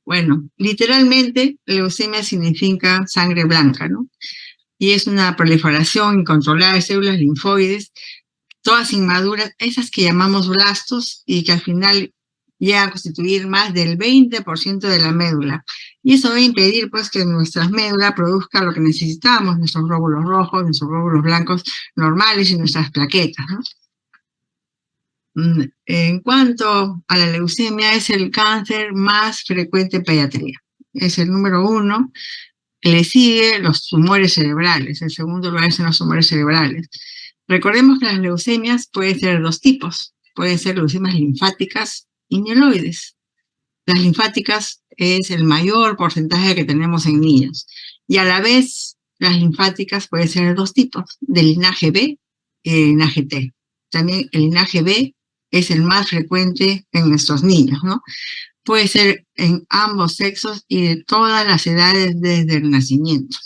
Bueno, literalmente leucemia significa sangre blanca, ¿no? Y es una proliferación incontrolada de células linfoides, todas inmaduras, esas que llamamos blastos y que al final llegan a constituir más del 20% de la médula. Y eso va a impedir pues que nuestra médula produzca lo que necesitamos, nuestros glóbulos rojos, nuestros glóbulos blancos normales y nuestras plaquetas, ¿no? En cuanto a la leucemia, es el cáncer más frecuente en pediatría. Es el número uno. Le sigue los tumores cerebrales. El segundo lugar son los tumores cerebrales. Recordemos que las leucemias pueden ser de dos tipos. Pueden ser leucemias linfáticas y mieloides. Las linfáticas es el mayor porcentaje que tenemos en niños. Y a la vez, las linfáticas pueden ser de dos tipos, del linaje B y del linaje T. También el linaje B es el más frecuente en nuestros niños, ¿no? Puede ser en ambos sexos y de todas las edades desde el nacimiento.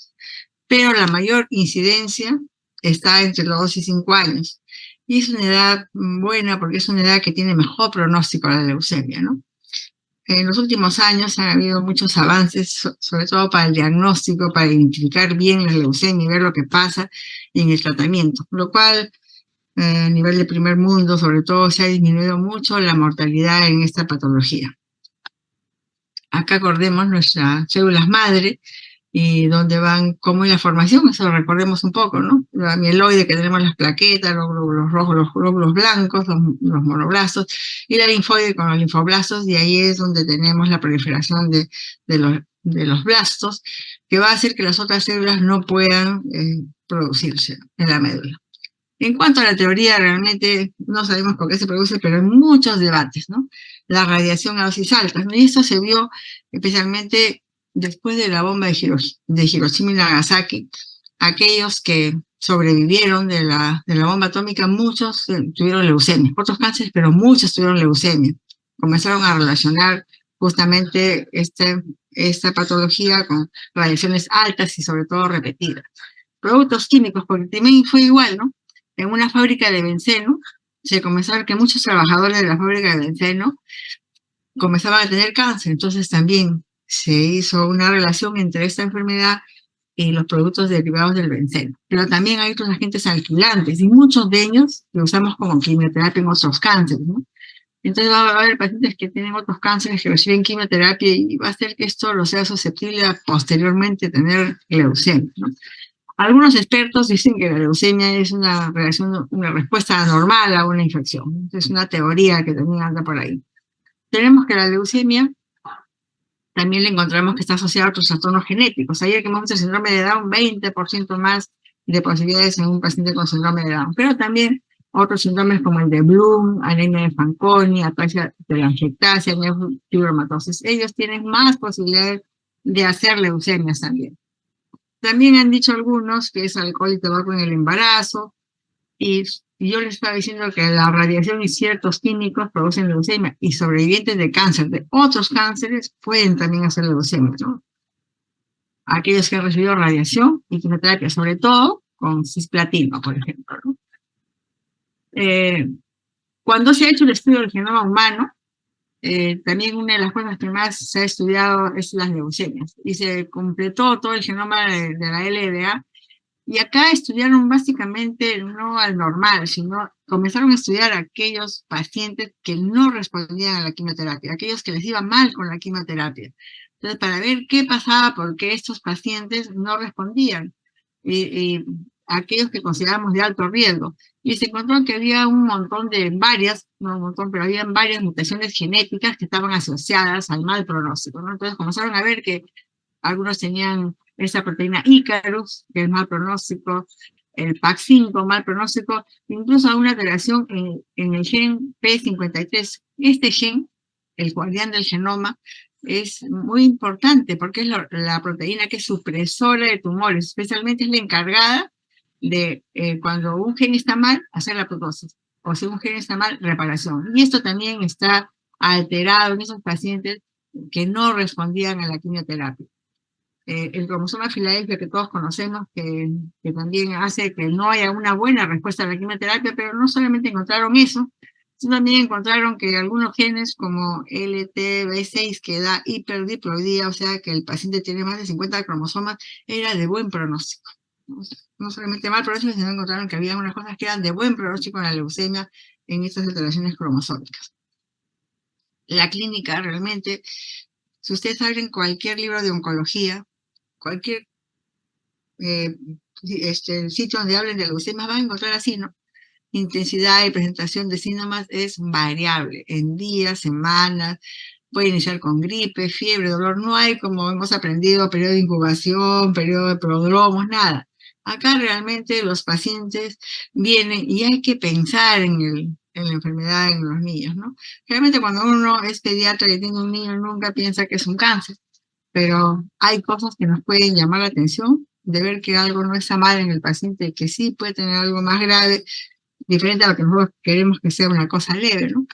Pero la mayor incidencia está entre los 2 y 5 años. Y es una edad buena porque es una edad que tiene mejor pronóstico a la leucemia, ¿no? En los últimos años han habido muchos avances, sobre todo para el diagnóstico, para identificar bien la leucemia y ver lo que pasa en el tratamiento, lo cual a nivel de primer mundo, sobre todo, se ha disminuido mucho la mortalidad en esta patología. Acá acordemos nuestras células madre y dónde van, cómo es la formación, eso recordemos un poco, ¿no? La mieloide, que tenemos las plaquetas, los glóbulos rojos, los glóbulos blancos, los monoblastos, y la linfoide con los linfoblastos, y ahí es donde tenemos la proliferación de los blastos, que va a hacer que las otras células no puedan producirse en la médula. En cuanto a la teoría, realmente no sabemos por qué se produce, pero hay muchos debates, ¿no? La radiación a dosis altas, ¿no? Y esto se vio especialmente después de la bomba de Hiroshima y Nagasaki. Aquellos que sobrevivieron de la bomba atómica, muchos tuvieron leucemia, otros cánceres, pero muchos tuvieron leucemia. Comenzaron a relacionar justamente esta patología con radiaciones altas y sobre todo repetidas. Productos químicos, porque también fue igual, ¿no? En una fábrica de benceno, se comenzó a ver que muchos trabajadores de la fábrica de benceno comenzaban a tener cáncer, entonces también se hizo una relación entre esta enfermedad y los productos derivados del benceno. Pero también hay otros agentes alquilantes, y muchos de ellos que usamos como quimioterapia en otros cánceres, ¿no? Entonces va a haber pacientes que tienen otros cánceres que reciben quimioterapia y va a hacer que esto lo sea susceptible a posteriormente tener leucemia, ¿no? Algunos expertos dicen que la leucemia es una reacción, una respuesta anormal a una infección. Es una teoría que también anda por ahí. Tenemos que la leucemia también le encontramos que está asociada a otros trastornos genéticos. Ayer que hemos visto el síndrome de Down, 20% más de posibilidades en un paciente con síndrome de Down. Pero también otros síndromes como el de Bloom, anemia de Fanconi, ataxia telangiectasia, neofibromatosis. Ellos tienen más posibilidades de hacer leucemias también. También han dicho algunos que es alcohol y tabaco en el embarazo, y yo les estaba diciendo que la radiación y ciertos químicos producen leucemia, y sobrevivientes de cáncer, de otros cánceres, pueden también hacer leucemia, ¿no? Aquellos que han recibido radiación y quimioterapia, sobre todo con cisplatina, por ejemplo, ¿no? Cuando se ha hecho el estudio del genoma humano, también una de las cosas que más se ha estudiado es las leucemias, y se completó todo el genoma de la LDA. Y acá estudiaron básicamente no al normal, sino comenzaron a estudiar a aquellos pacientes que no respondían a la quimioterapia, aquellos que les iba mal con la quimioterapia. Entonces, para ver qué pasaba, por qué estos pacientes no respondían, y aquellos que consideramos de alto riesgo. Y se encontró que había un montón de no un montón, pero había varias mutaciones genéticas que estaban asociadas al mal pronóstico, ¿no? Entonces comenzaron a ver que algunos tenían esa proteína Icarus, que es mal pronóstico, el PAC5, mal pronóstico, incluso una alteración en el gen P53. Este gen, el guardián del genoma, es muy importante porque es la proteína que es supresora de tumores, especialmente es la encargada de cuando un gen está mal, hacer la apoptosis, o si un gen está mal, reparación. Y esto también está alterado en esos pacientes que no respondían a la quimioterapia. El cromosoma Filadelfia que todos conocemos, que también hace que no haya una buena respuesta a la quimioterapia, pero no solamente encontraron eso, También encontraron que algunos genes como LTB6, que da hiperdiploidía, o sea que el paciente tiene más de 50 cromosomas, era de buen pronóstico. No solamente mal pronóstico, sino encontraron que había unas cosas que eran de buen pronóstico en la leucemia en estas alteraciones cromosómicas. La clínica realmente, si ustedes abren cualquier libro de oncología, cualquier sitio donde hablen de leucemia, van a encontrar así, ¿no? Intensidad y presentación de síntomas es variable, en días, semanas, puede iniciar con gripe, fiebre, dolor, no hay, como hemos aprendido, periodo de incubación, periodo de prodromos, nada. Acá realmente los pacientes vienen y hay que pensar en la enfermedad en los niños, ¿no? Realmente cuando uno es pediatra y tiene un niño nunca piensa que es un cáncer, pero hay cosas que nos pueden llamar la atención de ver que algo no está mal en el paciente, que sí puede tener algo más grave, diferente a lo que nosotros queremos que sea una cosa leve, ¿no?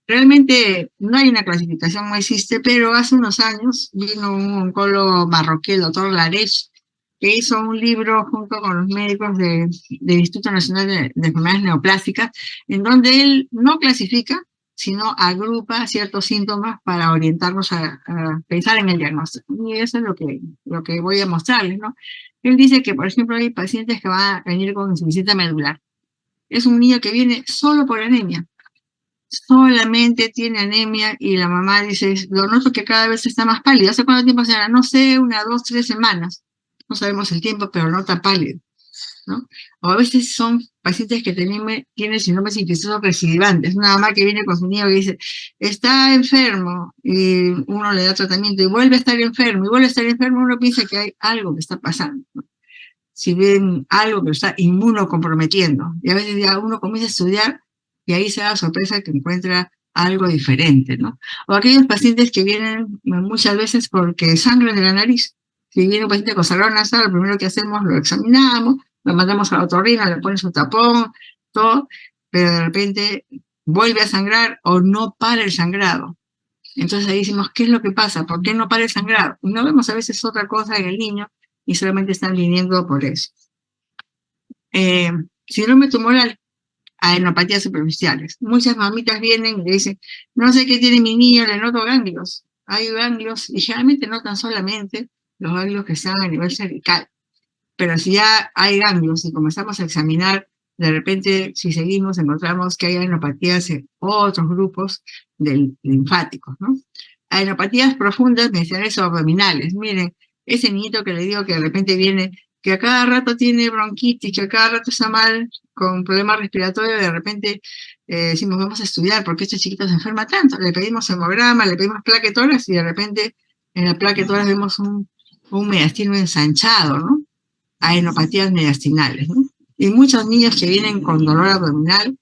Realmente no hay una clasificación, no existe, pero hace unos años vino un oncólogo marroquí, el doctor Larech, que hizo un libro junto con los médicos del Instituto Nacional de Enfermedades Neoplásicas, en donde él no clasifica, sino agrupa ciertos síntomas para orientarnos a pensar en el diagnóstico. Y eso es lo que voy a mostrarles, ¿no? Él dice que, por ejemplo, hay pacientes que van a venir con insuficiencia medular. Es un niño que viene solo por anemia, solamente tiene anemia y la mamá dice, lo noto que cada vez está más pálido. ¿Hace cuánto tiempo será? No sé, 1, 2, 3 semanas. No sabemos el tiempo, pero nota pálido, ¿no? O a veces son pacientes que tienen síndromes infecciosos recidivantes. Una mamá que viene con su niño y dice, está enfermo, y uno le da tratamiento y vuelve a estar enfermo, y vuelve a estar enfermo, uno piensa que hay algo que está pasando, ¿no? Si ven algo que lo está inmunocomprometiendo. Y a veces ya uno comienza a estudiar y ahí se da la sorpresa que encuentra algo diferente, ¿no? O aquellos pacientes que vienen muchas veces porque sangran de la nariz. Si viene un paciente con sangrado nasal, lo primero que hacemos lo examinamos, lo mandamos a la otorrina, le ponen su tapón, todo, pero de repente vuelve a sangrar o no para el sangrado. Entonces ahí decimos, ¿qué es lo que pasa? ¿Por qué no para el sangrado? Y no vemos a veces otra cosa en el niño y solamente están viniendo por eso. Síndrome tumoral, adenopatías superficiales. Muchas mamitas vienen y le dicen, no sé qué tiene mi niño, le noto ganglios. Hay ganglios y generalmente no tan solamente los ganglios que están a nivel cervical, pero si ya hay ganglios y comenzamos a examinar, de repente, si seguimos, encontramos que hay adenopatías en otros grupos linfáticos, ¿no? Adenopatías profundas, mencionales o abdominales. Miren, ese niñito que le digo que de repente viene, que a cada rato tiene bronquitis, que a cada rato está mal con problemas respiratorios, de repente decimos, vamos a estudiar por qué este chiquito se enferma tanto. Le pedimos hemograma, le pedimos plaquetoras y de repente en la plaquetoras vemos un mediastino ensanchado, ¿no? Adenopatías mediastinales, ¿no? Y muchos niños que vienen con dolor abdominal,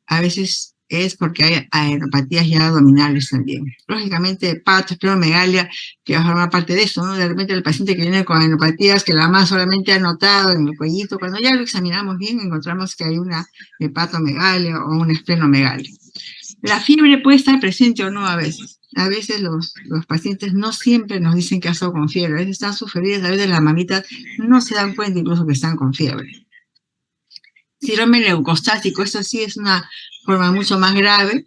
a veces es porque hay adenopatías ya abdominales también. Lógicamente, pato, esplenomegalia, que va a formar parte de eso, ¿no? De repente el paciente que viene con adenopatías, que la mamá solamente ha notado en el cuellito, cuando ya lo examinamos bien, encontramos que hay una hepatomegalia o una esplenomegalia. La fiebre puede estar presente o no a veces. A veces los pacientes no siempre nos dicen que ha estado con fiebre. A veces están sufridas, a veces las mamitas no se dan cuenta incluso que están con fiebre. Síndrome leucostático, esto sí es una forma mucho más grave,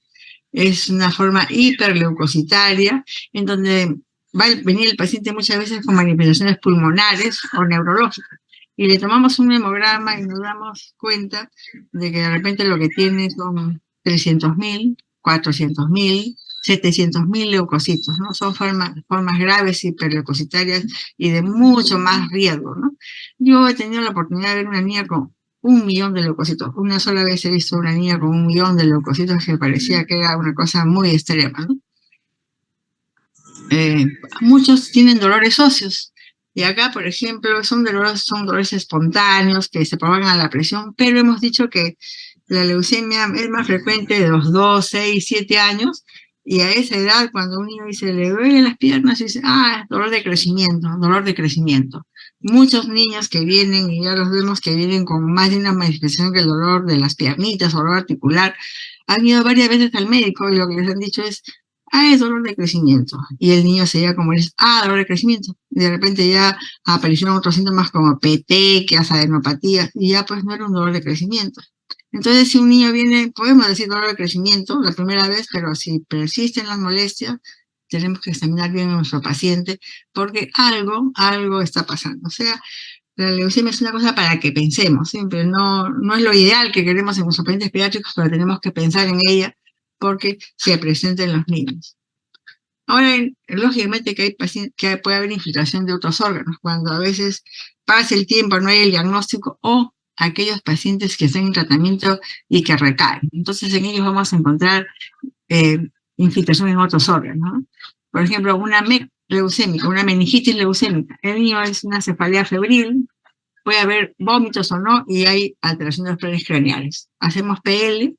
es una forma hiperleucocitaria, en donde va a venir el paciente muchas veces con manifestaciones pulmonares o neurológicas. Y le tomamos un hemograma y nos damos cuenta de que de repente lo que tiene son 300.000, 400.000, 700.000 leucocitos, ¿no? Son formas graves hiperleucocitarias y de mucho más riesgo, ¿no? Yo he tenido la oportunidad de ver una niña con 1.000.000 de leucocitos. Una sola vez he visto una niña con 1.000.000 de leucocitos que parecía que era una cosa muy extrema, ¿no? Muchos tienen dolores óseos. Y acá, por ejemplo, son dolores espontáneos que se propagan a la presión, pero hemos dicho que la leucemia es más frecuente de los 2, 6, 7 años, y a esa edad, cuando un niño dice, le duelen las piernas, dice, dolor de crecimiento, dolor de crecimiento. Muchos niños que vienen, y ya los vemos que vienen con más de una manifestación que el dolor de las piernitas, dolor articular, han ido varias veces al médico y lo que les han dicho es, es dolor de crecimiento. Y el niño se llama como dice, dolor de crecimiento. Y de repente ya aparecieron otros síntomas como PT, que hace adenopatía, y ya pues no era un dolor de crecimiento. Entonces, si un niño viene, podemos decir dolor de crecimiento la primera vez, pero si persisten las molestias, tenemos que examinar bien a nuestro paciente porque algo está pasando. O sea, la leucemia es una cosa para que pensemos, siempre no es lo ideal que queremos en nuestros pacientes pediátricos, pero tenemos que pensar en ella porque se presenta en los niños. Ahora, lógicamente que hay pacientes, que puede haber infiltración de otros órganos, cuando a veces pasa el tiempo, no hay el diagnóstico, o aquellos pacientes que están en tratamiento y que recaen. Entonces, en ellos vamos a encontrar eh, infiltración en otros órganos, ¿no? Por ejemplo, una MEC leucémica, una meningitis leucémica. El niño es una cefalea febril, puede haber vómitos o no, y hay alteración de los planes craneales. Hacemos PL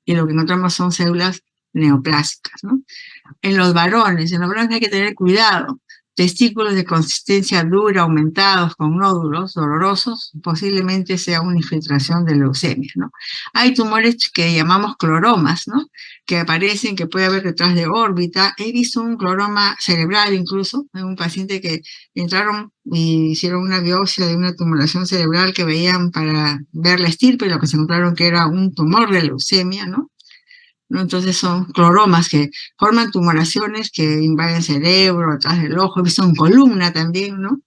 y lo que encontramos son células neoplásicas, ¿no? En los varones hay que tener cuidado. Testículos de consistencia dura, aumentados, con nódulos dolorosos, posiblemente sea una infiltración de leucemia, ¿no? Hay tumores que llamamos cloromas, ¿no? Que aparecen, que puede haber detrás de órbita. He visto un cloroma cerebral incluso, en un paciente que entraron y hicieron una biopsia de una tumoración cerebral que veían para ver la estirpe, y lo que se encontraron que era un tumor de leucemia, ¿no? ¿No? Entonces son cloromas que forman tumoraciones que invaden cerebro, atrás del ojo, he visto en columna también, ¿no?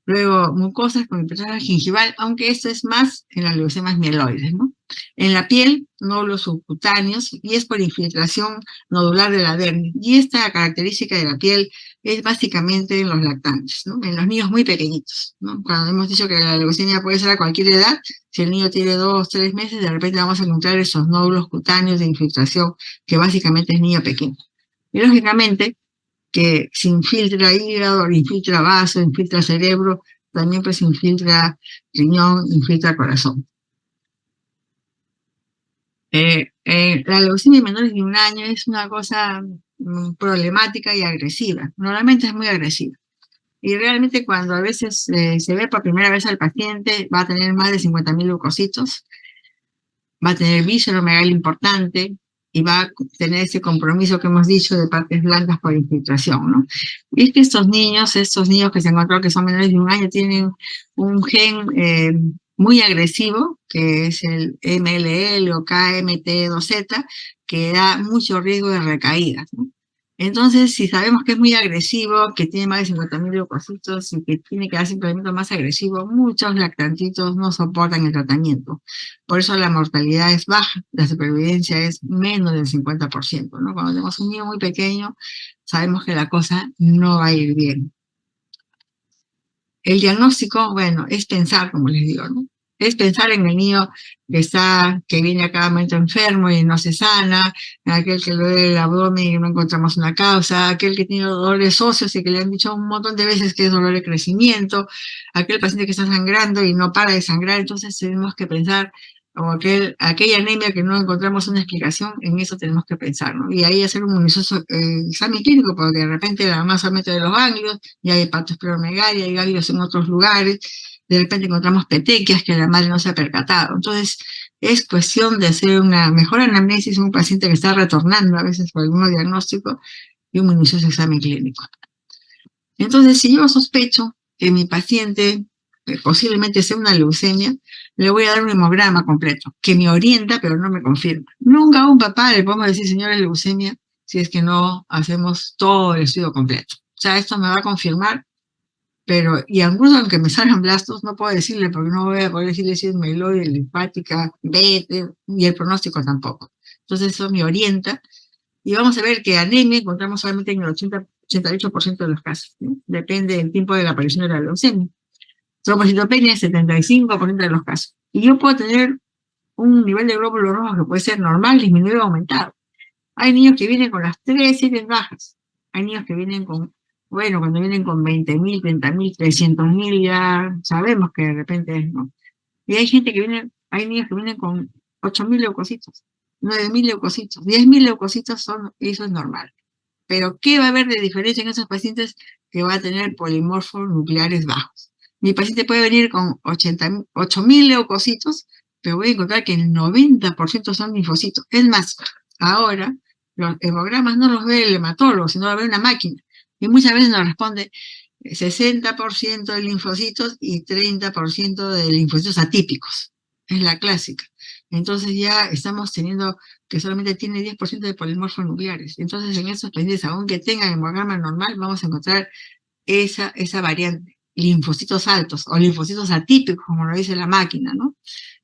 Luego mucosas con infiltración gingival, aunque esto es más en las leucemias mieloides, ¿no? En la piel, nódulos subcutáneos, y es por infiltración nodular de la dermis. Y esta característica de la piel es básicamente en los lactantes, ¿no? En los niños muy pequeñitos, ¿no? Cuando hemos dicho que la leucemia puede ser a cualquier edad, si el niño tiene 2, 3 meses, de repente vamos a encontrar esos nódulos cutáneos de infiltración, que básicamente es niño pequeño. Y lógicamente, que se infiltra hígado, infiltra vaso, infiltra cerebro, también pues infiltra riñón, infiltra corazón. La leucemia en menores de 1 año es una cosa problemática y agresiva. Normalmente es muy agresiva. Y realmente cuando a veces se ve por primera vez al paciente, va a tener más de 50.000 leucocitos, va a tener visceromegalia importante y va a tener ese compromiso que hemos dicho de partes blancas por infiltración, ¿no? Y es que estos niños que se encontró que son menores de 1 año, tienen un gen muy agresivo, que es el MLL o KMT2Z, que da mucho riesgo de recaídas, ¿no? Entonces, si sabemos que es muy agresivo, que tiene más de 50.000 leucocitos y que tiene que darse un tratamiento más agresivo, muchos lactantitos no soportan el tratamiento. Por eso la mortalidad es baja, la supervivencia es menos del 50%, ¿no? Cuando tenemos un niño muy pequeño, sabemos que la cosa no va a ir bien. El diagnóstico, bueno, es pensar, como les digo, ¿no? Es pensar en el niño que viene a cada momento enfermo y no se sana, aquel que le duele el abdomen y no encontramos una causa, aquel que tiene dolores óseos y que le han dicho un montón de veces que es dolor de crecimiento, aquel paciente que está sangrando y no para de sangrar. Entonces tenemos que pensar, o aquella anemia que no encontramos una explicación, en eso tenemos que pensar, ¿no? Y ahí hacer un minucioso examen clínico, porque de repente la masa solamente de los ganglios, y hay hepatoesplenomegalia, hay ganglios en otros lugares, de repente encontramos petequias que la madre no se ha percatado. Entonces, es cuestión de hacer una mejor anamnesis en un paciente que está retornando a veces por algún diagnóstico y un minucioso examen clínico. Entonces, si yo sospecho que mi paciente posiblemente sea una leucemia, le voy a dar un hemograma completo, que me orienta, pero no me confirma. Nunca a un papá le podemos decir, señora, leucemia, si es que no hacemos todo el estudio completo. O sea, esto me va a confirmar, pero, y incluso aunque me salgan blastos, no puedo decirle, porque no voy a poder decirle si es mieloide, linfática, B, y el pronóstico tampoco. Entonces, eso me orienta. Y vamos a ver que anemia encontramos solamente en el 88% de los casos, ¿no? Depende del tiempo de la aparición de la leucemia. Trombocitopenia, 75% de los casos. Y yo puedo tener un nivel de glóbulos rojos que puede ser normal, disminuido o aumentado. Hay niños que vienen con las 3 series bajas. Hay niños que vienen con, bueno, cuando vienen con 20.000, 30.000, 300.000, ya sabemos que de repente no. Y hay niños que vienen con 8.000 leucocitos, 9.000 leucocitos, 10.000 leucocitos, eso es normal. Pero, ¿qué va a haber de diferencia en esos pacientes que va a tener polimorfos nucleares bajos? Mi paciente puede venir con 8.000 leucocitos, pero voy a encontrar que el 90% son linfocitos. Es más, ahora los hemogramas no los ve el hematólogo, sino los ve una máquina. Y muchas veces nos responde 60% de linfocitos y 30% de linfocitos atípicos. Es la clásica. Entonces ya estamos teniendo que solamente tiene 10% de polimorfos nucleares. Entonces en esos pacientes, aunque tengan hemograma normal, vamos a encontrar esa variante, linfocitos altos o linfocitos atípicos, como lo dice la máquina, ¿no?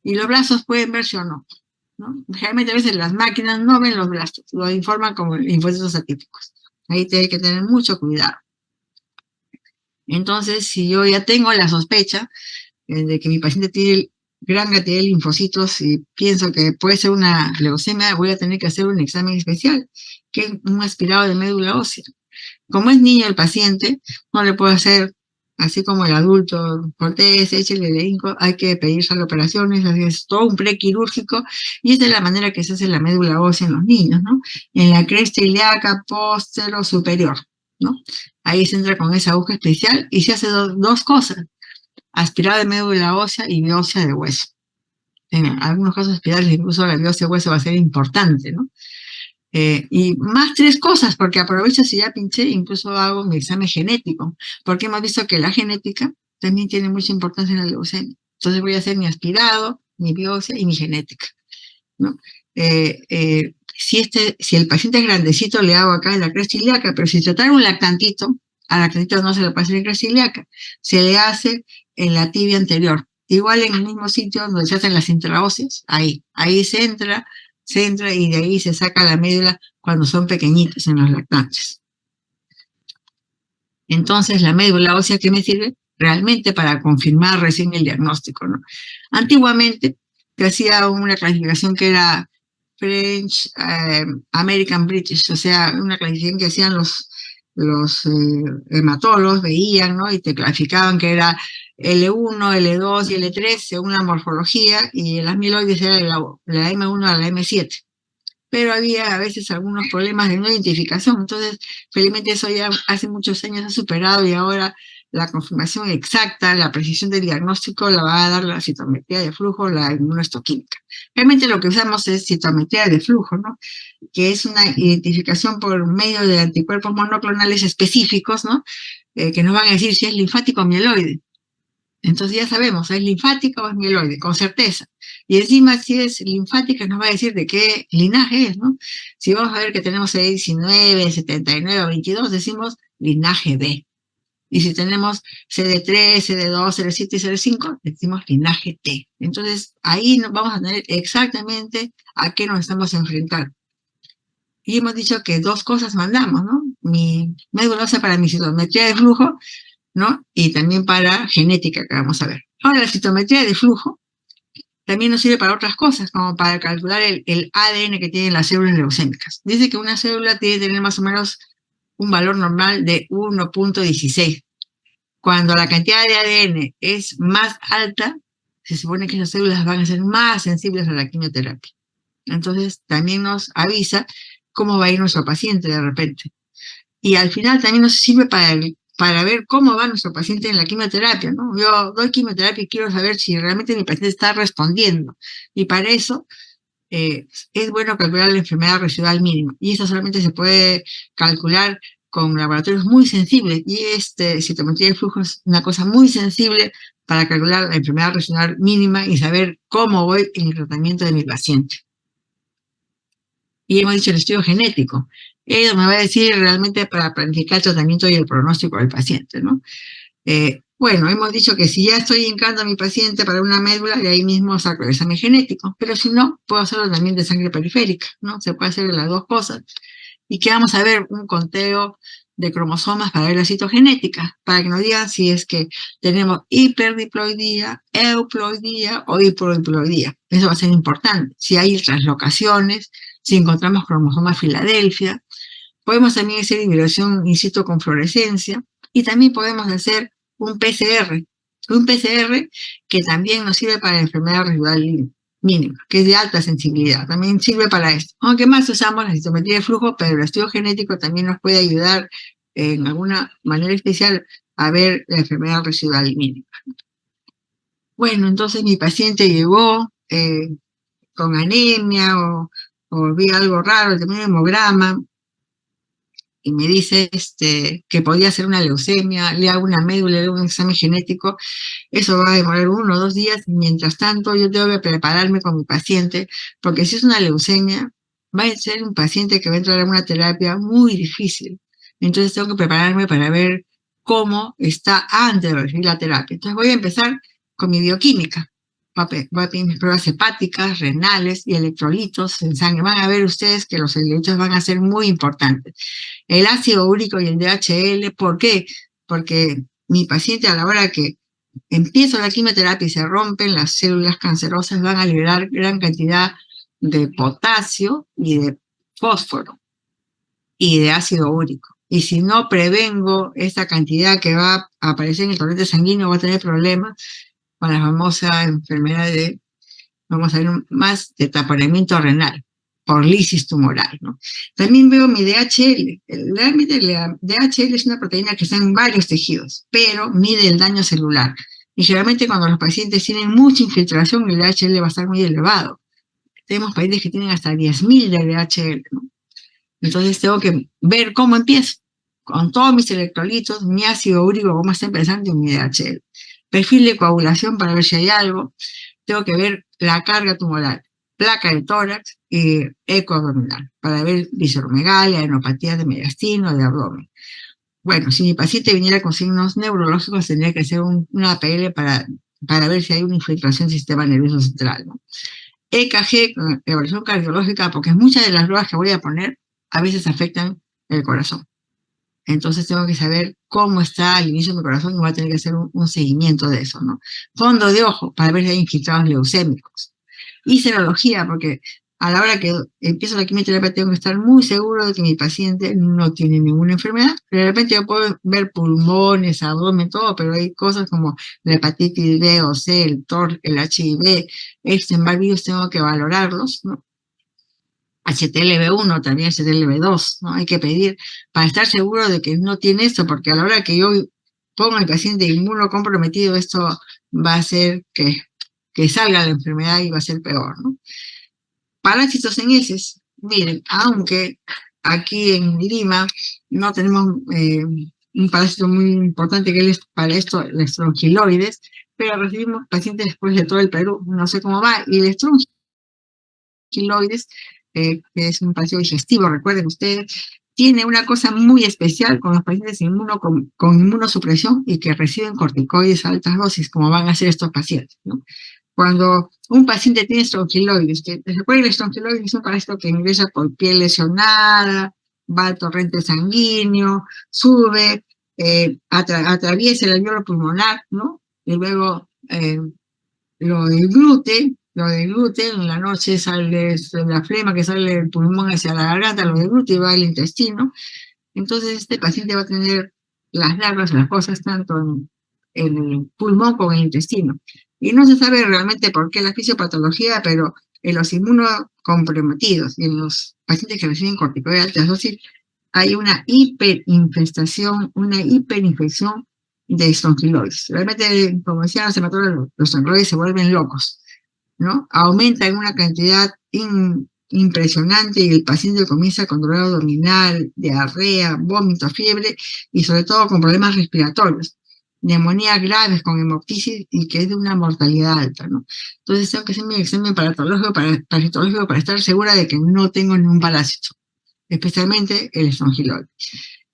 Y los blastos pueden verse o no, ¿no? Generalmente a veces las máquinas no ven los blastos, lo informan como linfocitos atípicos. Ahí hay que tener mucho cuidado. Entonces, si yo ya tengo la sospecha de que mi paciente tiene gran cantidad de linfocitos y pienso que puede ser una leucemia, voy a tener que hacer un examen especial, que es un aspirado de médula ósea. Como es niño el paciente, no le puedo hacer, así como el adulto, cortés, échele de hinco, hay que pedirse las operaciones, es todo un prequirúrgico, y esa es la manera que se hace la médula ósea en los niños, ¿no? En la cresta ilíaca póstero superior, ¿no? Ahí se entra con esa aguja especial y se hace dos cosas, aspirado de médula ósea y biopsia de hueso. En algunos casos espirales, incluso la biopsia de hueso va a ser importante, ¿no? Y más tres cosas, porque aprovecho si ya pinché, incluso hago mi examen genético, porque hemos visto que la genética también tiene mucha importancia en la leucemia. Entonces voy a hacer mi aspirado, mi biopsia y mi genética, ¿no? Si el paciente es grandecito, le hago acá en la cresta ilíaca, pero si tratar un lactantito, al lactantito no se le puede hacer en cresta ilíaca, se le hace en la tibia anterior. Igual en el mismo sitio donde se hacen las intraóseas, ahí se entra y de ahí se saca la médula cuando son pequeñitos en los lactantes. Entonces, la médula ósea, ¿qué me sirve? Realmente para confirmar recién el diagnóstico, ¿no? Antiguamente se hacía una clasificación que era French, American, British, o sea, una clasificación que hacían los hematólogos, veían, ¿no? Y te clasificaban que era L1, L2 y L3 según la morfología, y las amiloides era la M1 a la M7. Pero había a veces algunos problemas de no identificación. Entonces, felizmente eso ya hace muchos años ha superado y ahora la confirmación exacta, la precisión del diagnóstico la va a dar la citometría de flujo, la inmunohistoquímica. Realmente lo que usamos es citometría de flujo, ¿no? Que es una identificación por medio de anticuerpos monoclonales específicos, ¿no? Que nos van a decir si es linfático o mieloide. Entonces ya sabemos, ¿es linfática o es mieloide? Con certeza. Y encima, si es linfática, nos va a decir de qué linaje es, ¿no? Si vamos a ver que tenemos CD19, 79 o 22, decimos linaje B. Y si tenemos CD3, CD2, CD7 y CD5, decimos linaje T. Entonces, ahí vamos a tener exactamente a qué nos estamos enfrentando. Y hemos dicho que dos cosas mandamos, ¿no? Mi médula ósea para mi citometría de flujo, ¿no? Y también para genética, que vamos a ver. Ahora, la citometría de flujo también nos sirve para otras cosas, como para calcular el ADN que tienen las células leucémicas. Dice que una célula tiene que tener más o menos un valor normal de 1.16. Cuando la cantidad de ADN es más alta, se supone que esas células van a ser más sensibles a la quimioterapia. Entonces, también nos avisa cómo va a ir nuestro paciente de repente. Y al final también nos sirve para ver cómo va nuestro paciente en la quimioterapia, ¿no? Yo doy quimioterapia y quiero saber si realmente mi paciente está respondiendo. Y para eso es bueno calcular la enfermedad residual mínima. Y eso solamente se puede calcular con laboratorios muy sensibles. Y citometría de flujo es una cosa muy sensible para calcular la enfermedad residual mínima y saber cómo voy en el tratamiento de mi paciente. Y hemos dicho el estudio genético. Ello me va a decir realmente para planificar el tratamiento y el pronóstico del paciente, ¿no? Bueno, hemos dicho que si ya estoy indicando a mi paciente para una médula, de ahí mismo saco el examen genético, pero si no, puedo hacerlo también de sangre periférica, ¿no? Se puede hacer de las dos cosas. Y que vamos a ver un conteo de cromosomas para ver la citogenética, para que nos digan si es que tenemos hiperdiploidía, euploidía o hipodiploidía. Eso va a ser importante. Si hay translocaciones, si encontramos cromosomas Filadelfia, podemos también hacer hibridación in situ con fluorescencia y también podemos hacer un PCR que también nos sirve para la enfermedad residual mínima, que es de alta sensibilidad, también sirve para esto. Aunque más usamos la citometría de flujo, pero el estudio genético también nos puede ayudar en alguna manera especial a ver la enfermedad residual mínima. Bueno, entonces mi paciente llegó con anemia o vi algo raro, también hemograma, y me dice que podía ser una leucemia, le hago una médula, le hago un examen genético, eso va a demorar 1 o 2 días, y mientras tanto yo tengo que prepararme con mi paciente, porque si es una leucemia, va a ser un paciente que va a entrar en una terapia muy difícil. Entonces tengo que prepararme para ver cómo está antes de recibir la terapia. Entonces voy a empezar con mi bioquímica. Voy a pedir mis pruebas hepáticas, renales y electrolitos en sangre. Van a ver ustedes que los electrolitos van a ser muy importantes. El ácido úrico y el DHL, ¿por qué? Porque mi paciente, a la hora que empiezo la quimioterapia y se rompen las células cancerosas, van a liberar gran cantidad de potasio y de fósforo y de ácido úrico. Y si no prevengo esta cantidad que va a aparecer en el torrente sanguíneo, va a tener problemas con la famosa enfermedad de, vamos a ver, más de taponamiento renal por lisis tumoral, ¿no? También veo mi DHL. Realmente la DHL es una proteína que está en varios tejidos, pero mide el daño celular. Y generalmente cuando los pacientes tienen mucha infiltración, el DHL va a estar muy elevado. Tenemos pacientes que tienen hasta 10.000 de DHL, ¿no? Entonces tengo que ver cómo empiezo, con todos mis electrolitos, mi ácido úrico, cómo está empezando y mi DHL. Perfil de coagulación para ver si hay algo. Tengo que ver la carga tumoral, placa de tórax y eco abdominal, para ver visceromegalia, enopatía de mediastino, de abdomen. Bueno, si mi paciente viniera con signos neurológicos, tendría que hacer una APL para ver si hay una infiltración del sistema nervioso central, ¿no? EKG, evaluación cardiológica, porque muchas de las drogas que voy a poner a veces afectan el corazón. Entonces tengo que saber cómo está al inicio de mi corazón y voy a tener que hacer un seguimiento de eso, ¿no? Fondo de ojo para ver si hay infiltrados leucémicos. Y serología, porque a la hora que empiezo la quimioterapia tengo que estar muy seguro de que mi paciente no tiene ninguna enfermedad. De repente yo puedo ver pulmones, abdomen, todo, pero hay cosas como la hepatitis B o C, el TOR, el HIV, estos virus tengo que valorarlos, ¿no? HTLV1, también HTLV2, ¿no? Hay que pedir para estar seguro de que no tiene esto, porque a la hora que yo pongo al paciente inmunocomprometido, esto va a hacer que salga la enfermedad y va a ser peor, ¿no? Parásitos en heces, miren, aunque aquí en Lima no tenemos un parásito muy importante que es para esto, el estrongiloides, pero recibimos pacientes después de todo el Perú, no sé cómo va, y el estrongiloides que es un parásito digestivo, recuerden ustedes, tiene una cosa muy especial con los pacientes con inmunosupresión y que reciben corticoides a altas dosis, como van a hacer estos pacientes, ¿no? Cuando un paciente tiene estrongiloides, que recuerden, el estrongiloides es un parásito que ingresa por piel lesionada, va al torrente sanguíneo, sube, atraviesa el alveolo pulmonar, ¿no? Y luego lo del gluten, en la noche sale la flema que sale del pulmón hacia la garganta, lo del gluten va al intestino. Entonces este paciente va a tener las larvas, las cosas, tanto en el pulmón como en el intestino. Y no se sabe realmente por qué la fisiopatología, pero en los inmunocomprometidos y en los pacientes que reciben corticoides altas dosis, hay una hiperinfestación, una hiperinfección de estrongiloides. Realmente, como decían los hematólogos, los estrongiloides se vuelven locos, ¿no? Aumenta en una cantidad impresionante y el paciente comienza con dolor abdominal, diarrea, vómito, fiebre y sobre todo con problemas respiratorios, neumonías graves con hemoptisis y que es de una mortalidad alta, ¿no? Entonces tengo que hacer mi examen parasitológico para estar segura de que no tengo ningún parásito, especialmente el estrongiloide.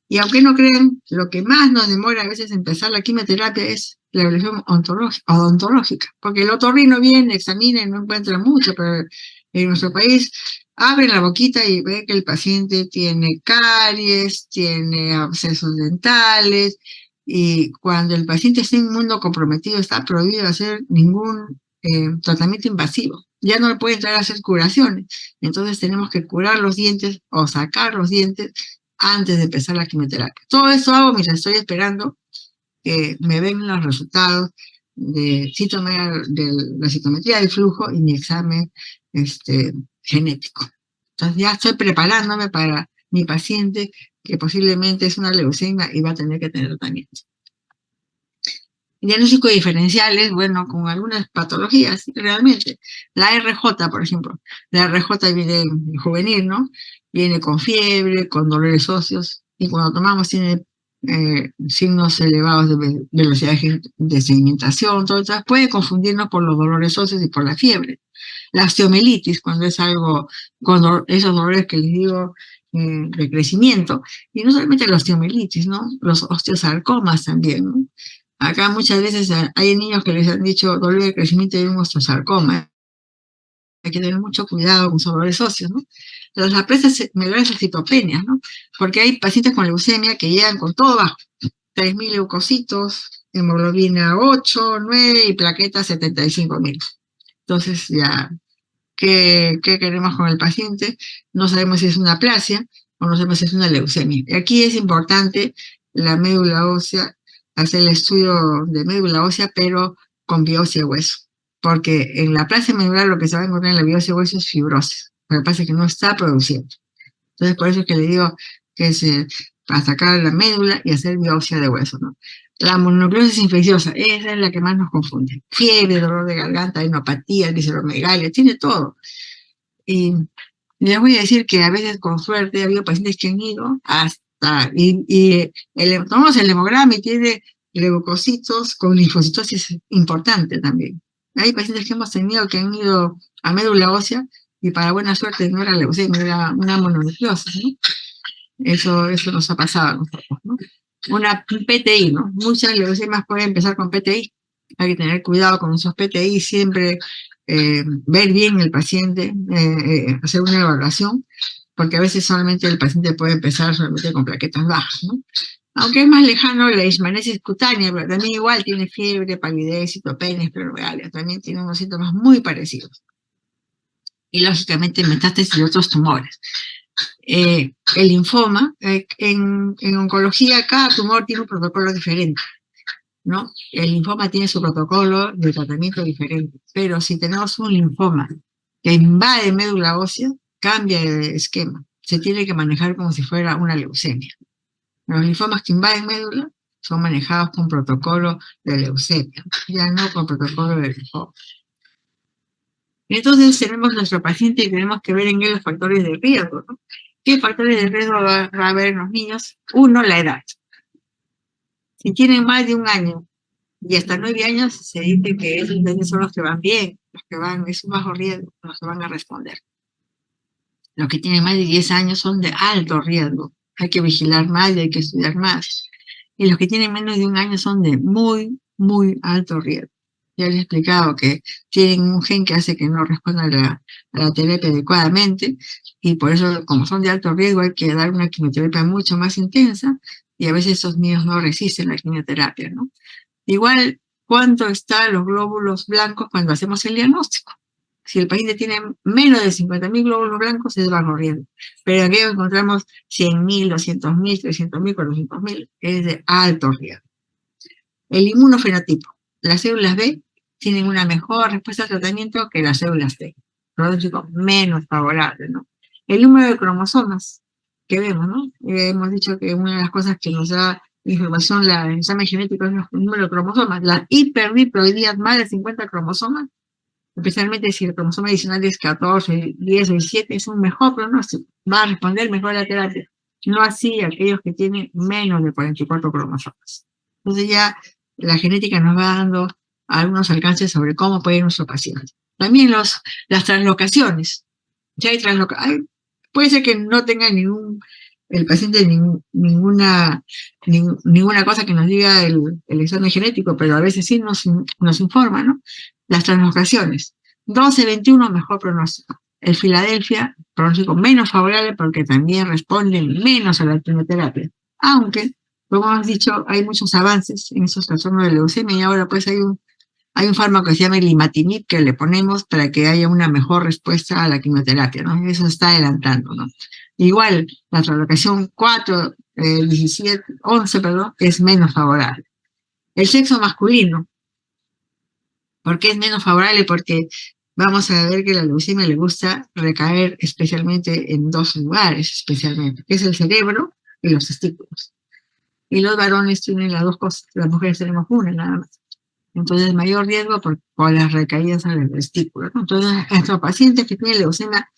Y aunque no crean, lo que más nos demora a veces empezar la quimioterapia es la evaluación odontológica, porque el otorrino viene, examina y no encuentra mucho, pero en nuestro país abre la boquita y ve que el paciente tiene caries, tiene abscesos dentales, y cuando el paciente está inmunocomprometido está prohibido hacer ningún tratamiento invasivo. Ya no le puede entrar a hacer curaciones. Entonces tenemos que curar los dientes o sacar los dientes antes de empezar la quimioterapia. Todo eso hago mientras estoy esperando que me vengan los resultados de la citometría del flujo y mi examen genético. Entonces ya estoy preparándome para mi paciente que posiblemente es una leucemia y va a tener que tener tratamiento. Diagnóstico diferenciales, bueno, con algunas patologías, realmente. La RJ, por ejemplo. La RJ viene juvenil, ¿no? Viene con fiebre, con dolores óseos, y cuando tomamos tiene signos elevados de velocidad de sedimentación, todo eso, puede confundirnos por los dolores óseos y por la fiebre. La osteomielitis, cuando esos dolores que les digo de crecimiento, y no solamente la osteomielitis, ¿no? Los osteosarcomas también, ¿no? Acá muchas veces hay niños que les han dicho dolor de crecimiento de un osteosarcoma. Hay que tener mucho cuidado con sus dolores óseos, ¿no? Las presas medulares citopenias, ¿no? Porque hay pacientes con leucemia que llegan con todo bajo, 3.000 leucocitos, hemoglobina 8, 9 y plaquetas 75.000. Entonces ya, ¿qué queremos con el paciente? No sabemos si es una aplasia o no sabemos si es una leucemia. Y aquí es importante la médula ósea, hacer el estudio de médula ósea, pero con biopsia de hueso. Porque en la aplasia medular lo que se va a encontrar en la biopsia de hueso es fibrosis. Lo que pasa es que no está produciendo. Entonces, por eso es que le digo que se para sacar la médula y hacer biopsia de hueso, ¿no? La mononucleosis infecciosa, esa es la que más nos confunde. Fiebre, dolor de garganta, enopatía, visceromegalia, tiene todo. Y les voy a decir que a veces con suerte ha habido pacientes que han ido hasta, tomamos el hemograma y tiene leucocitos con linfocitosis importante también. Hay pacientes que hemos tenido que han ido a médula ósea y para buena suerte no era leucemia, era una mononucleosis, ¿no? Eso nos ha pasado a nosotros, ¿no? Una PTI, ¿no? Muchas leucemias pueden empezar con PTI. Hay que tener cuidado con esos PTI, siempre ver bien el paciente, hacer una evaluación, porque a veces solamente el paciente puede empezar solamente con plaquetas bajas, ¿no? Aunque es más lejano la leishmaniasis cutánea, pero también igual tiene fiebre, palidez, citopenias, pleuromegalia, también tiene unos síntomas muy parecidos. Y lógicamente metástasis de otros tumores. El linfoma, en oncología cada tumor tiene un protocolo diferente, ¿no? El linfoma tiene su protocolo de tratamiento diferente, pero si tenemos un linfoma que invade médula ósea, cambia de esquema. Se tiene que manejar como si fuera una leucemia. Los linfomas que invaden médula son manejados con protocolo de leucemia, ya no con protocolo de linfoma. Entonces tenemos nuestro paciente y tenemos que ver en él los factores de riesgo, ¿no? ¿Qué factores de riesgo va a haber en los niños? Uno, la edad. Si tienen más de un año y hasta 9 años, se dice que esos niños son los que van bien, los que van, es un bajo riesgo, los que van a responder. Los que tienen más de 10 años son de alto riesgo. Hay que vigilar más y hay que estudiar más. Y los que tienen menos de un año son de muy, muy alto riesgo. Ya les he explicado que tienen un gen que hace que no respondan a la terapia adecuadamente y por eso, como son de alto riesgo, hay que dar una quimioterapia mucho más intensa y a veces esos niños no resisten la quimioterapia, ¿no? Igual, ¿cuánto están los glóbulos blancos cuando hacemos el diagnóstico? Si el paciente tiene menos de 50.000 glóbulos blancos, es bajo riesgo. Pero aquí encontramos 100.000, 200.000, 300.000, 400.000, es de alto riesgo. El inmunofenotipo. Las células B tienen una mejor respuesta al tratamiento que las células T. Pronóstico menos favorable, ¿no? El número de cromosomas que vemos, ¿no? Hemos dicho que una de las cosas que nos da información el examen genético es el número de cromosomas. La hiperdiploidía, más de 50 cromosomas, especialmente si el cromosoma adicional es 14, 10 o 17, es un mejor pronóstico. Va a responder mejor a la terapia. No así aquellos que tienen menos de 44 cromosomas. Entonces ya la genética nos va dando algunos alcances sobre cómo puede ir nuestro paciente. También las translocaciones. Ya puede ser que no tenga el paciente ninguna cosa que nos diga el examen genético, pero a veces sí nos informa, ¿no? Las translocaciones. 12-21, mejor pronóstico. El Filadelfia, pronóstico menos favorable porque también responde menos a la quimioterapia. Aunque, como hemos dicho, hay muchos avances en esos trastornos de leucemia y ahora pues hay un fármaco que se llama el imatinib que le ponemos para que haya una mejor respuesta a la quimioterapia, ¿no? Eso está adelantando, ¿no? Igual, la translocación 4, 17, 11, perdón, es menos favorable. El sexo masculino. ¿Por qué es menos favorable? Porque vamos a ver que la leucemia le gusta recaer especialmente en dos lugares, especialmente, que es el cerebro y los testículos. Y los varones tienen las dos cosas, las mujeres tenemos una nada más. Entonces, mayor riesgo por las recaídas en el testículo, ¿no? Entonces, a nuestros pacientes que tienen leucemia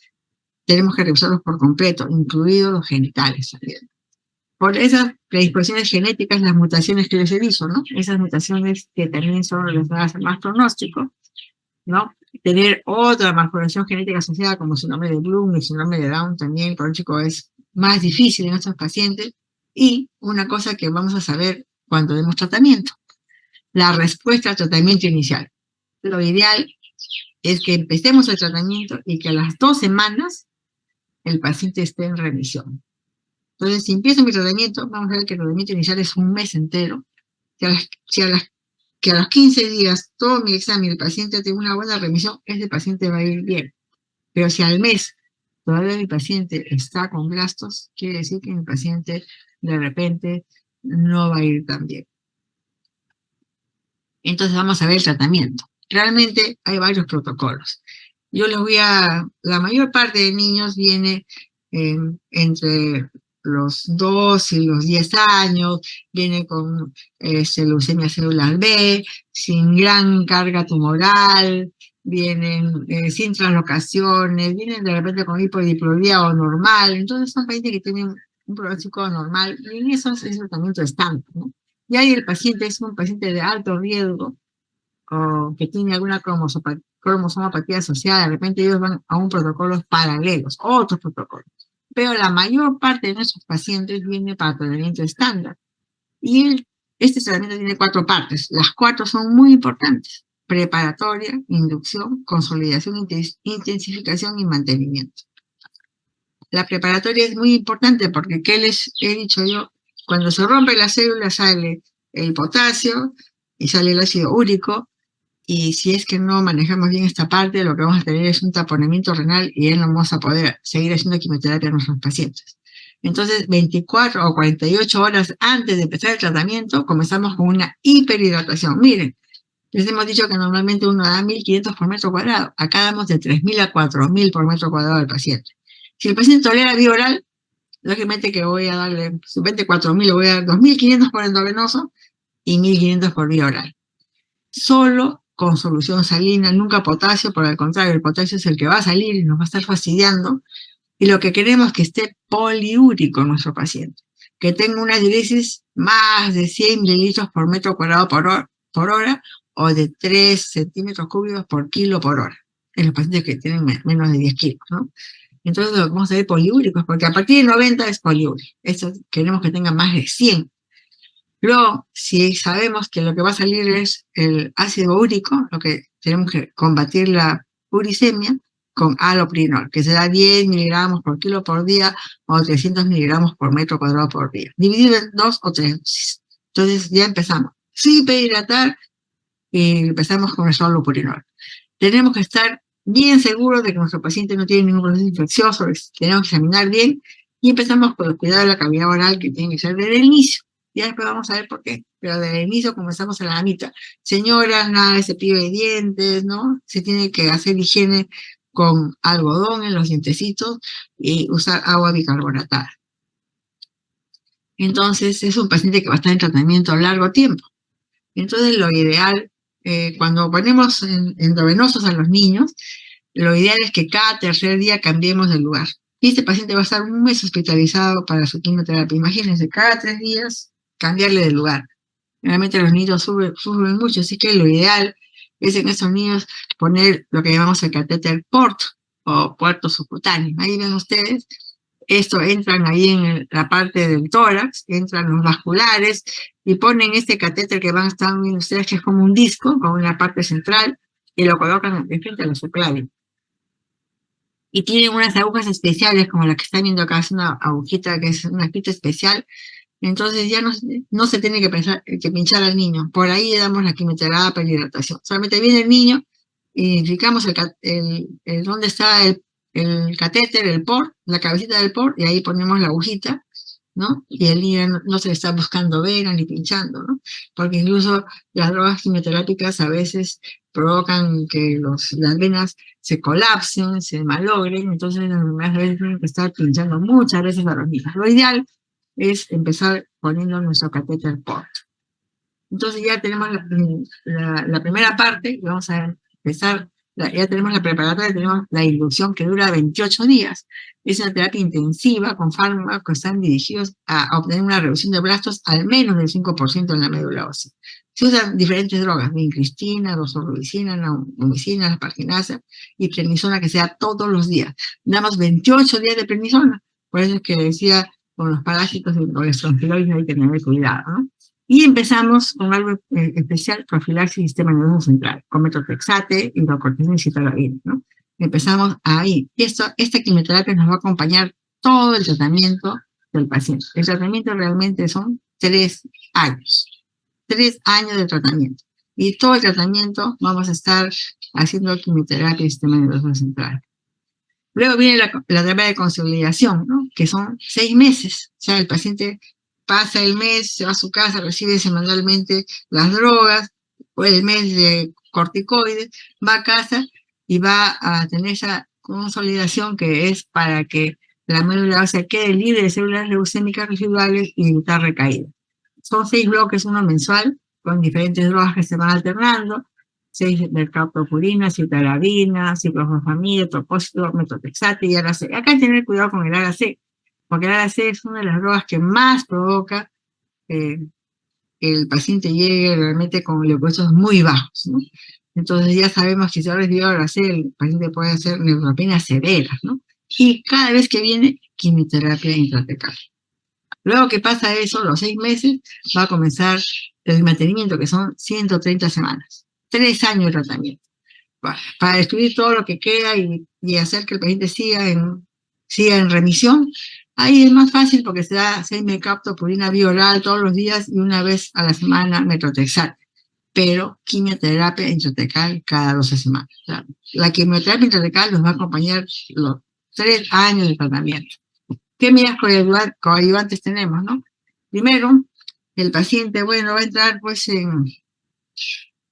tenemos que revisarlos por completo, incluidos los genitales también. por esas predisposiciones genéticas, las mutaciones que les he dicho, ¿no? Esas mutaciones que también son las que hacen más pronóstico, ¿no? Tener otra malformación genética asociada como síndrome de Bloom y síndrome de Down también, el pronóstico es más difícil en estos pacientes. Y una cosa que vamos a saber cuando demos tratamiento, la respuesta al tratamiento inicial. Lo ideal es que empecemos el tratamiento y que a las 2 semanas el paciente esté en remisión. Entonces, si empiezo mi tratamiento, vamos a ver que el tratamiento inicial es un mes entero. Que a los 15 días todo mi examen el paciente tiene una buena remisión, ese paciente va a ir bien. Pero si al mes todavía mi paciente está con blastos, quiere decir que mi paciente de repente no va a ir tan bien. Entonces vamos a ver el tratamiento. Realmente hay varios protocolos. La mayor parte de niños viene entre los 2 y los 10 años, viene con leucemia celular B, sin gran carga tumoral, vienen sin translocaciones, vienen de repente con hipodiplodía o normal, entonces son pacientes que tienen un pronóstico normal y en eso es el tratamiento estándar, ¿no? Y ahí el paciente es un paciente de alto riesgo o que tiene alguna cromosomopatía asociada, de repente ellos van a un protocolo paralelos, otros protocolos. Pero la mayor parte de nuestros pacientes viene para tratamiento estándar. Y este tratamiento tiene 4 partes. Las 4 son muy importantes: preparatoria, inducción, consolidación, intensificación y mantenimiento. La preparatoria es muy importante porque, ¿qué les he dicho yo? Cuando se rompe la célula sale el potasio y sale el ácido úrico, y si es que no manejamos bien esta parte, lo que vamos a tener es un taponamiento renal y ya no vamos a poder seguir haciendo quimioterapia a nuestros pacientes. Entonces, 24 o 48 horas antes de empezar el tratamiento, comenzamos con una hiperhidratación. Miren, les hemos dicho que normalmente uno da 1.500 por metro cuadrado. Acá damos de 3.000 a 4.000 por metro cuadrado al paciente. Si el paciente tolera vía oral, lógicamente que voy a darle, si 24.000, le voy a dar 2.500 por endovenoso y 1.500 por vía oral. Solo con solución salina, nunca potasio, por el contrario, el potasio es el que va a salir y nos va a estar fastidiando. Y lo que queremos es que esté poliúrico nuestro paciente, que tenga una diuresis más de 100 mililitros por metro cuadrado por hora o de 3 centímetros cúbicos por kilo por hora, en los pacientes que tienen menos de 10 kilos, ¿no? Entonces vamos a ver poliúricos, porque a partir de 90 es poliúrico. Esto queremos que tenga más de 100. Luego, si sabemos que lo que va a salir es el ácido úrico, lo que tenemos que combatir la uricemia con allopurinol, que será 10 miligramos por kilo por día o 300 miligramos por metro cuadrado por día, dividido en 2 o 3 dosis. Entonces ya empezamos. Sin hidratar y empezamos con el allopurinol. Tenemos que estar bien seguros de que nuestro paciente no tiene ningún proceso infeccioso, tenemos que examinar bien y empezamos con el cuidado de la cavidad oral, que tiene que ser desde el inicio. Ya después vamos a ver por qué, pero desde el inicio comenzamos a la mitad. Señora, nada de cepillo de dientes, ¿no? Se tiene que hacer higiene con algodón en los dientecitos y usar agua bicarbonatada. Entonces, es un paciente que va a estar en tratamiento a largo tiempo. Entonces, lo ideal, cuando ponemos endovenosos a los niños, lo ideal es que cada tercer día cambiemos de lugar. Y este paciente va a estar un mes hospitalizado para su quimioterapia. Imagínense, cada 3 días cambiarle de lugar. Realmente los niños sufren mucho, así que lo ideal es en esos niños poner lo que llamamos el catéter PORT o puerto subcutáneo. Ahí ven ustedes, esto entran ahí en la parte del tórax, entran los vasculares y ponen este catéter que van a estar viendo ustedes, que es como un disco con una parte central, y lo colocan de frente a la subclavia. Y tienen unas agujas especiales, como la que están viendo acá, es una agujita que es una agujita especial. Entonces ya no se tiene que pinchar al niño. Por ahí le damos la quimioterapia y la hidratación. Solamente viene el niño, identificamos dónde está el catéter, el port, la cabecita del port, y ahí ponemos la agujita, ¿no? Y el niño no se le está buscando vena ni pinchando, ¿no? Porque incluso las drogas quimioterápicas a veces provocan que las venas se colapsen, se malogren, entonces las enfermedades a veces tienen que estar pinchando muchas veces a los niños. Lo ideal es empezar poniendo nuestro catéter port. Entonces ya tenemos la primera parte y vamos a empezar Ya tenemos la preparatoria, tenemos la inducción que dura 28 días. Es una terapia intensiva con fármacos que están dirigidos a obtener una reducción de blastos al menos del 5% en la médula ósea. Se usan diferentes drogas, vincristina, doxorubicina, naumicina, asparginasa y prednisona, que sea todos los días. Damos 28 días de prednisona. Por eso es que decía, con los parásitos y con los estronfiloides hay que tener cuidado, ¿no? Y empezamos con algo especial, profilaxis sistema nervioso central, con metotrexate, hidrocortisona y citalopina, ¿no? Empezamos ahí. Y esta quimioterapia nos va a acompañar todo el tratamiento del paciente. El tratamiento realmente son 3 años. 3 años de tratamiento. Y todo el tratamiento vamos a estar haciendo quimioterapia y sistema nervioso central. Luego viene la terapia de consolidación, ¿no? Que son 6 meses. O sea, el paciente pasa el mes, se va a su casa, recibe semanalmente las drogas, o el mes de corticoides, va a casa y va a tener esa consolidación que es para que la médula ósea quede libre de células leucémicas residuales y evitar recaídas. Son 6 bloques, uno mensual, con diferentes drogas que se van alternando, 6 mercaptopurina, citalabina, ciclofosfamida, propósito, metotrexate y ARAC. Acá hay que tener cuidado con el ARAC, porque el ARAC es una de las drogas que más provoca que el paciente llegue realmente con leucocitos muy bajos, ¿no? Entonces ya sabemos que si ahora recibido ARAC, el paciente puede hacer neutropenias severas, ¿no? Y cada vez que viene, quimioterapia intratecal. Luego que pasa eso, los 6 meses, va a comenzar el mantenimiento, que son 130 semanas. 3 años de tratamiento. Para destruir todo lo que queda y hacer que el paciente siga en remisión. Ahí es más fácil porque se da 6 mercaptopurina vía oral todos los días y una vez a la semana metotrexate. Pero quimioterapia intratecal cada 12 semanas. La quimioterapia intratecal nos va a acompañar los 3 años de tratamiento. ¿Qué medidas coadyuvantes tenemos, no? Primero, el paciente, bueno, va a entrar pues en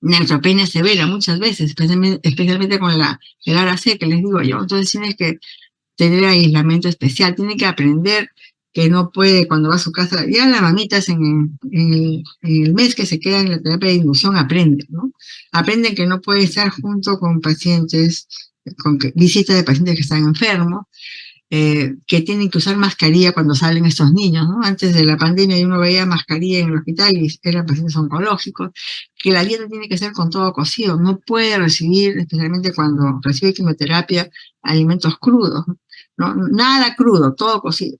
neutropenia severa muchas veces, especialmente con el ARAC que les digo yo. Entonces tienes que tener aislamiento especial, tiene que aprender que no puede cuando va a su casa. Ya las mamitas en el mes que se queda en la terapia de inducción aprenden, ¿no? Aprenden que no puede estar junto con pacientes, con visitas de pacientes que están enfermos, que tienen que usar mascarilla cuando salen estos niños, ¿no? Antes de la pandemia uno veía mascarilla en el hospital y eran pacientes oncológicos, que la dieta tiene que ser con todo cocido, no puede recibir, especialmente cuando recibe quimioterapia, alimentos crudos, ¿no? Nada crudo, todo cocido,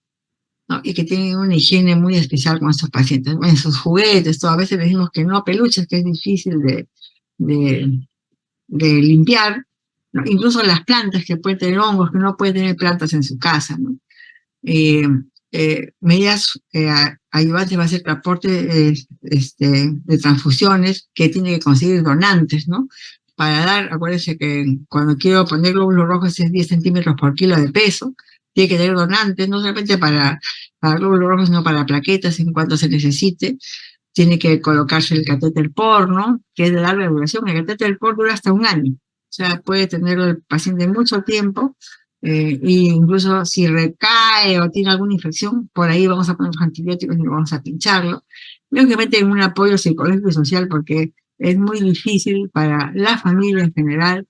¿no? Y que tienen una higiene muy especial con estos pacientes, en sus juguetes, todo, a veces les decimos que no a peluches, que es difícil de limpiar, ¿no? Incluso las plantas que pueden tener hongos, que no pueden tener plantas en su casa, ¿no? Medidas ayudantes va a ser transporte de transfusiones que tiene que conseguir donantes, ¿no? Para dar, acuérdense que cuando quiero poner glóbulos rojos es 10 centímetros por kilo de peso, tiene que tener donantes, no solamente para glóbulos rojos, sino para plaquetas en cuanto se necesite. Tiene que colocarse el catéter POR, ¿no? Que es de larga duración. El catéter POR dura hasta 1 año. O sea, puede tenerlo el paciente mucho tiempo, e incluso si recae o tiene alguna infección, por ahí vamos a poner los antibióticos y vamos a pincharlo. Y obviamente en un apoyo psicológico y social, porque es muy difícil para la familia en general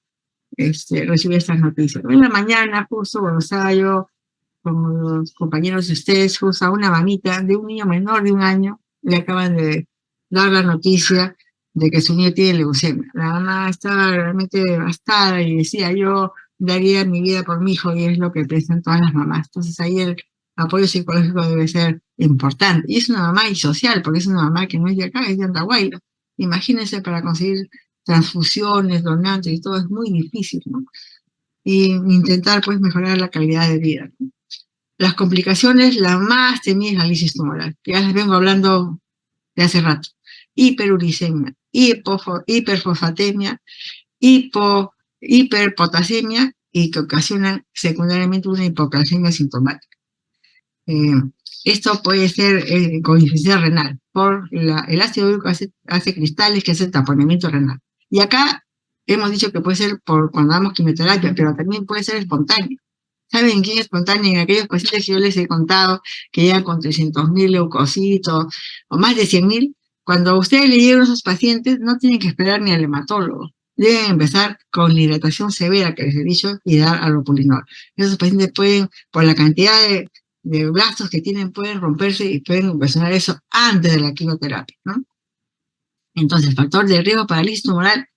recibir estas noticias. En la mañana, justo cuando estaba yo con los compañeros de ustedes, justo a una mamita de un niño menor de 1 año, le acaban de dar la noticia de que su niño tiene leucemia. La mamá estaba realmente devastada y decía, yo daría mi vida por mi hijo, y es lo que piensan todas las mamás. Entonces ahí el apoyo psicológico debe ser importante. Y es una mamá social, porque es una mamá que no es de acá, es de Andahuayla. Imagínense, para conseguir transfusiones, donantes y todo es muy difícil, ¿no? Y intentar pues mejorar la calidad de vida, ¿no? Las complicaciones, la más temida es la lisis tumoral, que ya les vengo hablando de hace rato. Hiperuricemia, hiperfosfatemia, hiperpotasemia, y que ocasionan secundariamente una hipocalcemia sintomática. Esto puede ser con insuficiencia renal, por el ácido úrico hace cristales que hace taponamiento renal. Y acá hemos dicho que puede ser por cuando damos quimioterapia, pero también puede ser espontáneo. ¿Saben quién es espontáneo? En aquellos pacientes que yo les he contado que llegan con 300.000 leucocitos o más de 100.000, cuando a ustedes le llegan a esos pacientes, no tienen que esperar ni al hematólogo. deben empezar con la hidratación severa que les he dicho y dar alopurinol. Esos pacientes pueden, por la cantidad de blastos que tienen, pueden romperse y pueden ocasionar eso antes de la quimioterapia, ¿no? Entonces, factor de riesgo para parálisis tumoral,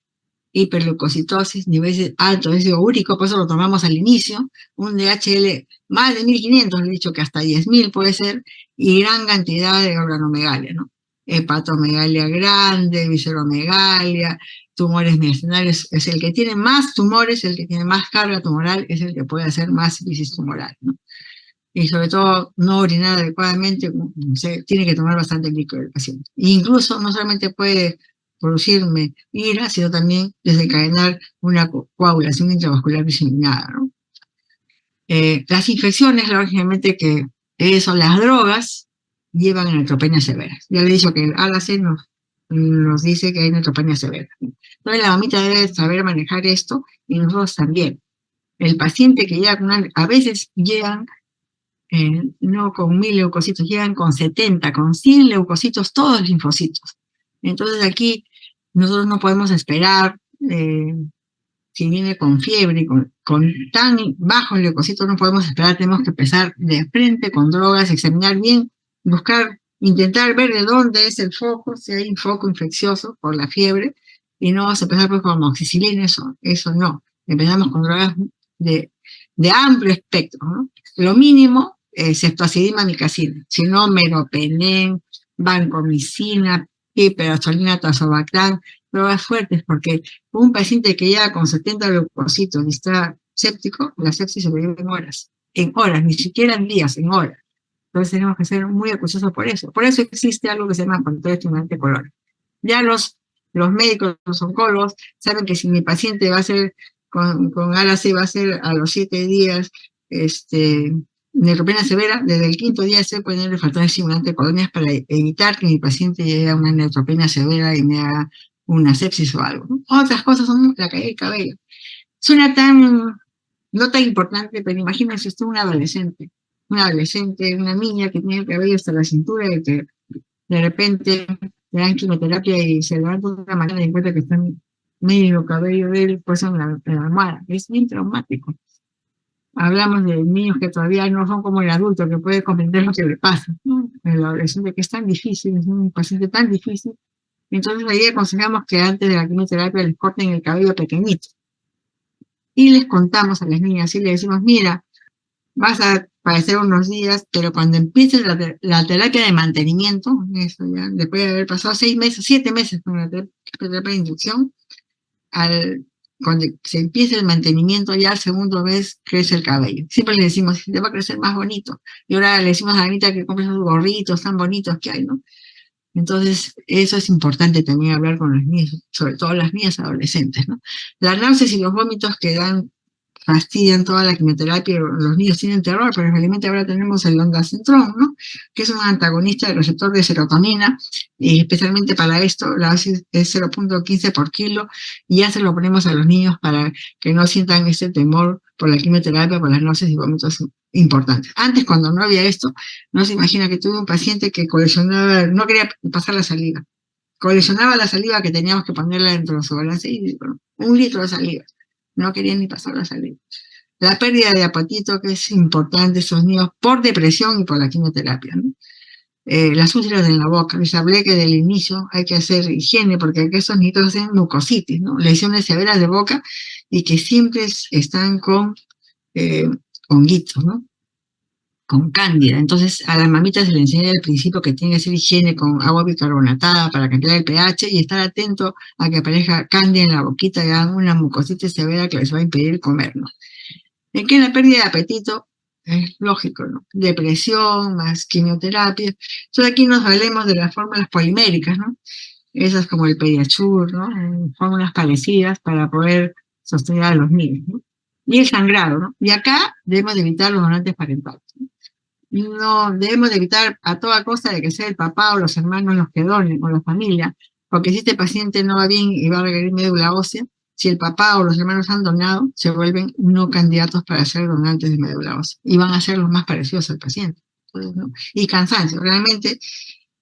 hiperleucocitosis, niveles altos de ácido úrico, por eso lo tomamos al inicio, un DHL más de 1500, le he dicho que hasta 10.000 puede ser, y gran cantidad de organomegalia, ¿no? Hepatomegalia grande, visceromegalia, tumores mediastinales, es el que tiene más tumores, el que tiene más carga tumoral, es el que puede hacer más crisis tumoral, ¿no? Y sobre todo no orinar adecuadamente, se tiene que tomar bastante líquido el paciente. E incluso no solamente puede producirme ira, sino también desencadenar una coagulación intravascular diseminada, ¿no? Las infecciones, lógicamente que eso, las drogas llevan a neutropenia severa. Ya le he dicho que el ALAC nos dice que hay neutropenia severa. Entonces la mamita debe saber manejar esto y nosotros también. El paciente que llega con a veces llegan no con 1000 leucocitos, llegan con 70, con 100 leucocitos, todos linfocitos. Entonces aquí nosotros no podemos esperar, si viene con fiebre, con tan bajos leucocitos, no podemos esperar, tenemos que empezar de frente con drogas, examinar bien, buscar, intentar ver de dónde es el foco, si hay un foco infeccioso por la fiebre, y no vamos a empezar pues, con amoxicilina, eso no. Empezamos con drogas de amplio espectro, ¿no? Lo mínimo, ceftazidima, micacina, si no, meropenem, vancomicina, piperacillina, tazobactam, drogas fuertes, porque un paciente que llega con 70 leucocitos y está séptico, la sepsis se lo lleva en horas, ni siquiera en días, en horas. Entonces tenemos que ser muy acuciosos por eso. Por eso existe algo que se llama control estimulante colon. Ya los médicos, los oncólogos, saben que si mi paciente va a ser con ALAC, va a ser a los 7 días, neutropenia severa, desde el quinto día se pueden poner el factor estimulante de colonias para evitar que mi paciente llegue a una neutropenia severa y me haga una sepsis o algo, ¿no? Otras cosas son la caída del cabello. Suena no tan importante, pero imagínense usted una adolescente, una niña que tiene el cabello hasta la cintura y que de repente le dan quimioterapia y se levanta de una manera y encuentra que está medio cabello de él puesto en la almohada. Es bien traumático. Hablamos de niños que todavía no son como el adulto, que puede comprender lo que le pasa, ¿no? El adolescente que es tan difícil, es un paciente tan difícil. Entonces ahí aconsejamos que antes de la quimioterapia les corten el cabello pequeñito. Y les contamos a las niñas y les decimos, mira, vas a padecer unos días, pero cuando empieces la terapia de mantenimiento, eso ya, después de haber pasado 6 meses, 7 meses con la terapia de inducción, cuando se empiece el mantenimiento, ya al segundo mes crece el cabello. Siempre le decimos, te va a crecer más bonito. Y ahora le decimos a Anita que compre esos gorritos tan bonitos que hay, ¿no? Entonces, eso es importante también hablar con las niñas, sobre todo las niñas adolescentes, ¿no? Las náuseas y los vómitos que fastidian toda la quimioterapia, los niños tienen terror, pero realmente ahora tenemos el ondansetron, ¿no? Que es un antagonista del receptor de serotonina, y especialmente para esto la dosis es 0.15 por kilo, y ya se lo ponemos a los niños para que no sientan ese temor por la quimioterapia, por las náuseas y vómitos importantes. Antes, cuando no había esto, no se imagina que tuve un paciente que coleccionaba, no quería pasar la saliva, coleccionaba la saliva que teníamos que ponerla dentro de su balance, y bueno, 1 litro de saliva. No querían ni pasar la saliva. La pérdida de apetito, que es importante, esos niños, por depresión y por la quimioterapia, ¿no? Las úlceras en la boca. Les hablé que del inicio hay que hacer higiene, porque esos niños hacen mucositis, ¿no? Lesiones severas de boca y que siempre están con honguitos, ¿no? Con cándida. Entonces a las mamitas se les enseña al principio que tiene que hacer higiene con agua bicarbonatada para cambiar el pH y estar atento a que aparezca cándida en la boquita y hagan una mucositis severa que les va a impedir comer, ¿no? En que la pérdida de apetito es lógico, ¿no? Depresión más quimioterapia. Entonces aquí nos valemos de las fórmulas poliméricas, ¿no? Esas como el Pediasure, ¿no? Fórmulas parecidas para poder sostener a los niños, ¿no? Y el sangrado, ¿no? Y acá debemos de evitar los donantes parentales, ¿no? No debemos de evitar a toda costa de que sea el papá o los hermanos los que donen, o la familia, porque si este paciente no va bien y va a requerir médula ósea, si el papá o los hermanos han donado, se vuelven no candidatos para ser donantes de médula ósea y van a ser los más parecidos al paciente. Entonces, ¿no? Y cansancio, realmente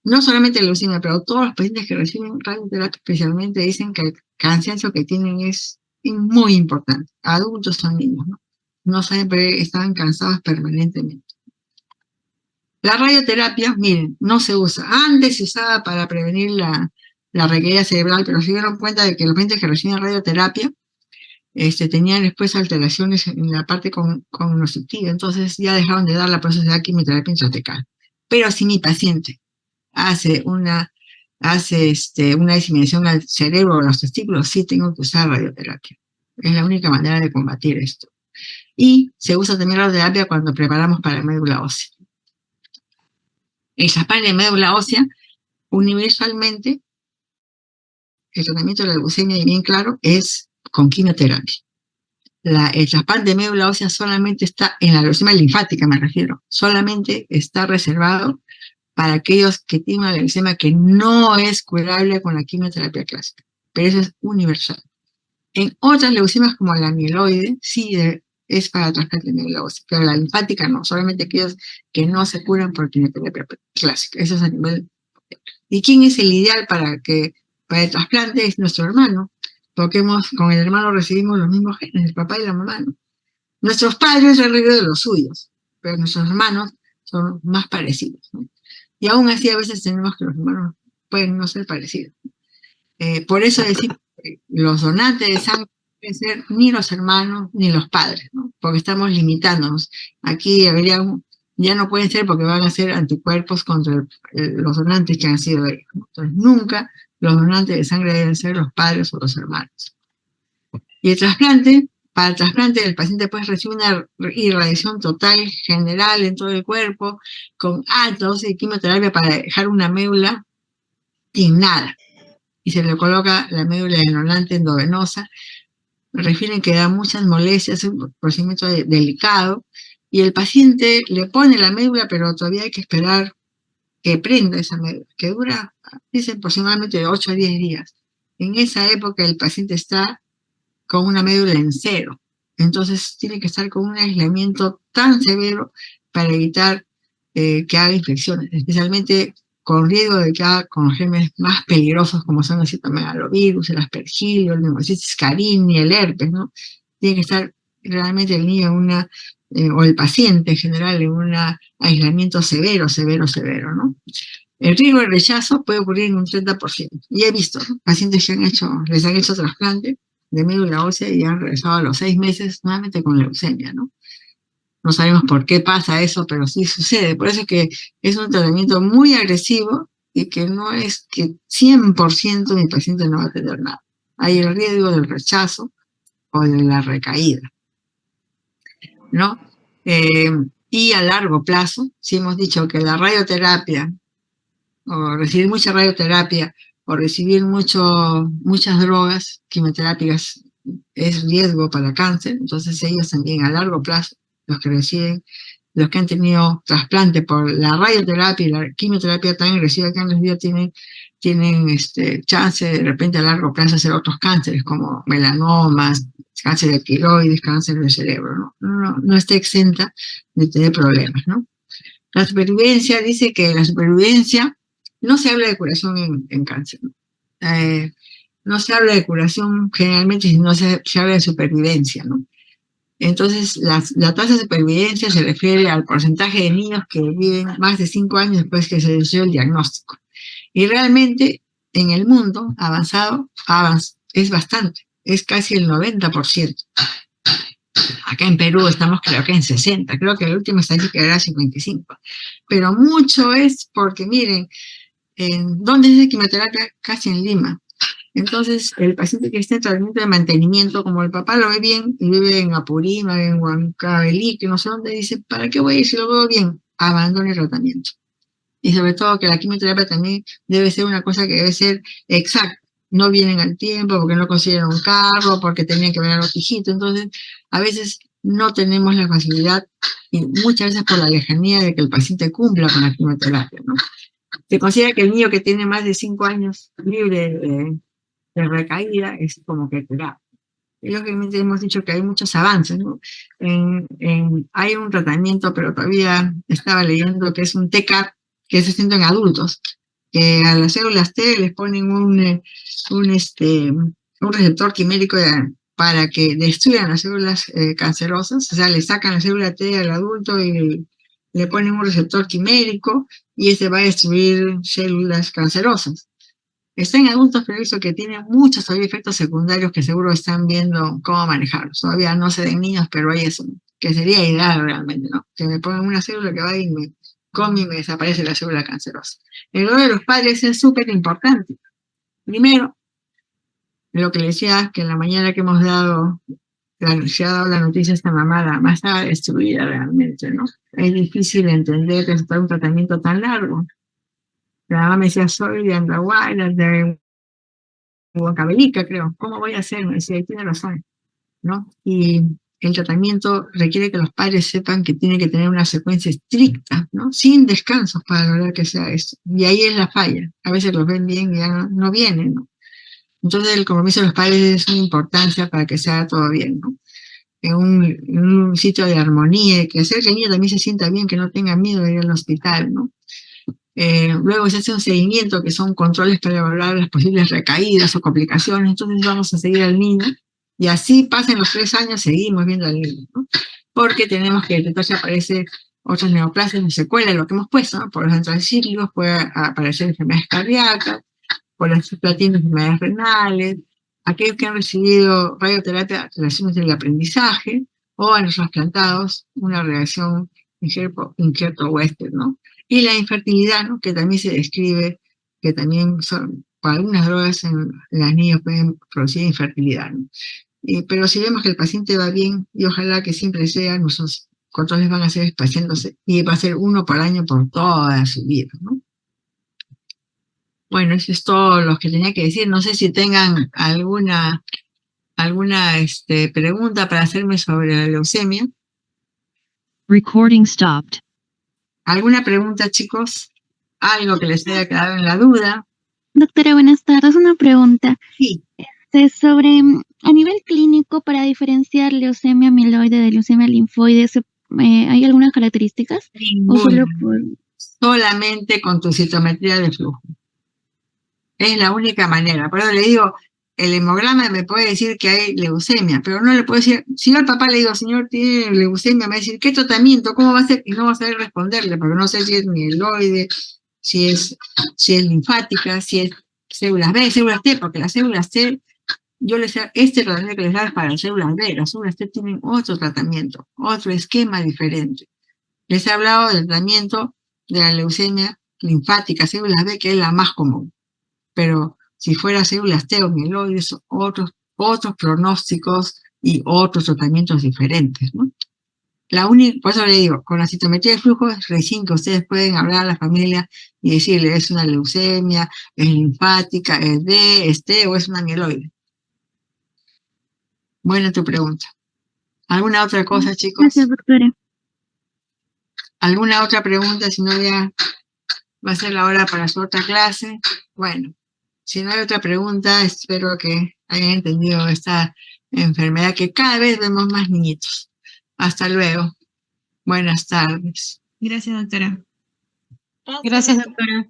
no solamente la leucemia, pero todos los pacientes que reciben radioterapia especialmente dicen que el cansancio que tienen es muy importante. Adultos son niños, ¿no? No saben, pero están cansados permanentemente. La radioterapia, miren, no se usa. Antes se usaba para prevenir la recaída cerebral, pero se dieron cuenta de que los pacientes que reciben radioterapia tenían después alteraciones en la parte cognitiva, entonces ya dejaron de dar la próxima de quimioterapia intratecal. Pero si mi paciente hace una diseminación al cerebro o a los testículos, sí tengo que usar radioterapia. Es la única manera de combatir esto. Y se usa también radioterapia cuando preparamos para la médula ósea. El trasplante de médula ósea, universalmente, el tratamiento de la leucemia, y bien claro, es con quimioterapia. El trasplante de médula ósea solamente está, en la leucemia linfática me refiero, solamente está reservado para aquellos que tienen una leucemia que no es curable con la quimioterapia clásica, pero eso es universal. En otras leucemias como la mieloide, sí es para trasplante de médula ósea, pero la linfática no, solamente aquellos que no se curan por quimioterapia clásica, eso es a nivel. ¿Y quién es el ideal para el trasplante? Es nuestro hermano, porque con el hermano recibimos los mismos genes, el papá y la mamá, ¿no? Nuestros padres han recibido de los suyos, pero nuestros hermanos son más parecidos, ¿no? Y aún así a veces tenemos que los hermanos pueden no ser parecidos. Por eso decimos que los donantes de sangre pueden ser ni los hermanos ni los padres, ¿no? Porque estamos limitándonos. Aquí ya no pueden ser porque van a ser anticuerpos contra los donantes que han sido ellos, ¿no? Entonces nunca los donantes de sangre deben ser los padres o los hermanos. Y para el trasplante el paciente puede recibir una irradiación total general en todo el cuerpo con alta dosis de quimioterapia para dejar una médula sin nada. Y se le coloca la médula denolante endovenosa. Refieren que da muchas molestias, es un procedimiento delicado. Y el paciente le pone la médula, pero todavía hay que esperar que prenda esa médula, que dura, dicen, aproximadamente de 8 a 10 días. En esa época el paciente está con una médula en cero. Entonces tiene que estar con un aislamiento tan severo para evitar que haga infecciones, especialmente con riesgo de que haga con los gérmenes más peligrosos como son el citomegalovirus, el aspergillus, el pneumocitis carini, el herpes, ¿no? Tiene que estar realmente el niño o el paciente en general en un aislamiento severo, ¿no? El riesgo de rechazo puede ocurrir en un 30%. Y he visto, ¿no?, pacientes que les han hecho trasplante de médula ósea y han regresado a los 6 meses nuevamente con leucemia, ¿no? No sabemos por qué pasa eso, pero sí sucede. Por eso es que es un tratamiento muy agresivo y que no es que 100% mi paciente no va a tener nada. Hay el riesgo del rechazo o de la recaída, ¿no? Y a largo plazo, si hemos dicho que la radioterapia, o recibir mucha radioterapia, o recibir muchas drogas quimioterápicas es riesgo para cáncer, entonces ellos también a largo plazo, los que han tenido trasplante por la radioterapia y la quimioterapia tan agresiva que han recibido tienen chance de repente a largo plazo de hacer otros cánceres como melanomas, cáncer de tiroides, cáncer del cerebro, ¿no? No está exenta de tener problemas, ¿no? La supervivencia, dice que la supervivencia, no se habla de curación en cáncer, ¿no? No se habla de curación generalmente, sino se habla de supervivencia, ¿no? Entonces, la tasa de supervivencia se refiere al porcentaje de niños que viven más de 5 años después que se hizo el diagnóstico. Y realmente, en el mundo avanzado, es bastante, es casi el 90%. Acá en Perú estamos creo que en 60, creo que la última estadística era 55. Pero mucho es porque, miren, ¿dónde es la quimioterapia? Casi en Lima. Entonces, el paciente que está en tratamiento de mantenimiento, como el papá lo ve bien, y vive en Apurímac, en Huancavelic, que no sé dónde, dice, ¿para qué voy a ir si lo veo bien? Abandone el tratamiento. Y sobre todo que la quimioterapia también debe ser una cosa que debe ser exacta. No vienen al tiempo porque no consiguieron un carro, porque tenían que venir a los hijitos. Entonces, a veces no tenemos la facilidad, y muchas veces por la lejanía de que el paciente cumpla con la quimioterapia, ¿no? Se considera que el niño que tiene más de 5 años libre de recaída es como que terapia. Y lógicamente hemos dicho que hay muchos avances, ¿no? Hay un tratamiento, pero todavía estaba leyendo que es un TCAR, que es haciendo en adultos, que a las células T les ponen un receptor quimérico para que destruyan las células cancerosas, o sea, le sacan la célula T al adulto y le ponen un receptor quimérico y este va a destruir células cancerosas. Está en adultos, pero eso que tiene muchos todavía efectos secundarios que seguro están viendo cómo manejarlos. Todavía no se den niños, pero hay eso, que sería ideal realmente, ¿no? Que me pongan una célula que va y me come y me desaparece la célula cancerosa. El rol de los padres es súper importante. Primero, lo que le decía, que en la mañana que hemos dado, se ha dado la noticia a esta mamá, la mamá estaba destruida realmente, ¿no? Es difícil entender que está un tratamiento tan largo. La mamá me decía, soy de Andahuaylas, de Huancavelica, creo. ¿Cómo voy a hacer? Me decía, y tiene razón, ¿no? Y el tratamiento requiere que los padres sepan que tienen que tener una secuencia estricta, ¿no? Sin descansos para lograr que sea eso. Y ahí es la falla. A veces los ven bien y ya no vienen, ¿no? Entonces el compromiso de los padres es una importancia para que se haga todo bien, ¿no? En un sitio de armonía, que hacer que el niño también se sienta bien, que no tenga miedo de ir al hospital, ¿no? Luego se hace un seguimiento, que son controles para evaluar las posibles recaídas o complicaciones, entonces vamos a seguir al niño, y así pasen los 3 años, seguimos viendo al niño, ¿no? Porque tenemos que detectar si aparece otras neoplasias o secuelas, lo que hemos puesto, ¿no? Por los antracíclicos puede aparecer enfermedades cardíacas, por las platinas, enfermedades renales, aquellos que han recibido radioterapia, relaciones del aprendizaje, o a los trasplantados, una reacción injerto-huésped, ¿no? Y la infertilidad, ¿no? Que también se describe, que también son, por algunas drogas en las niñas pueden producir infertilidad, ¿no? Pero si vemos que el paciente va bien, y ojalá que siempre sea, nuestros controles van a ser espaciándose, y va a ser uno por año por toda su vida, ¿no? Bueno, eso es todo lo que tenía que decir. No sé si tengan alguna pregunta para hacerme sobre la leucemia. Recording stopped. ¿Alguna pregunta, chicos? ¿Algo que les haya quedado en la duda? Doctora, buenas tardes. Una pregunta. Sí. Sobre, a nivel clínico, para diferenciar leucemia amiloide de leucemia linfoide, ¿hay algunas características? ¿O Ninguna. solo por...? Solamente con tu citometría de flujo. Es la única manera. Por eso le digo, el hemograma me puede decir que hay leucemia, pero no le puedo decir, si yo al papá le digo, señor, tiene leucemia, me va a decir, ¿qué tratamiento? ¿Cómo va a ser? Y no va a saber responderle, porque no sé si es mieloide, si es linfática, si es células B, células T, porque las células T, yo les sé, este tratamiento que les da es para las células B, las células T tienen otro tratamiento, otro esquema diferente. Les he hablado del tratamiento de la leucemia linfática, células B, que es la más común. Pero si fuera células T o mieloides, otros pronósticos y otros tratamientos diferentes, ¿no? Por eso le digo, con la citometría de flujo es recién que ustedes pueden hablar a la familia y decirle, es una leucemia, es linfática, es D, es T o es una mieloide. Buena tu pregunta. ¿Alguna otra cosa, chicos? Gracias, doctora. ¿Alguna otra pregunta? Si no, ya va a ser la hora para su otra clase. Bueno, si no hay otra pregunta, espero que hayan entendido esta enfermedad que cada vez vemos más niñitos. Hasta luego. Buenas tardes. Gracias, doctora. Gracias, doctora.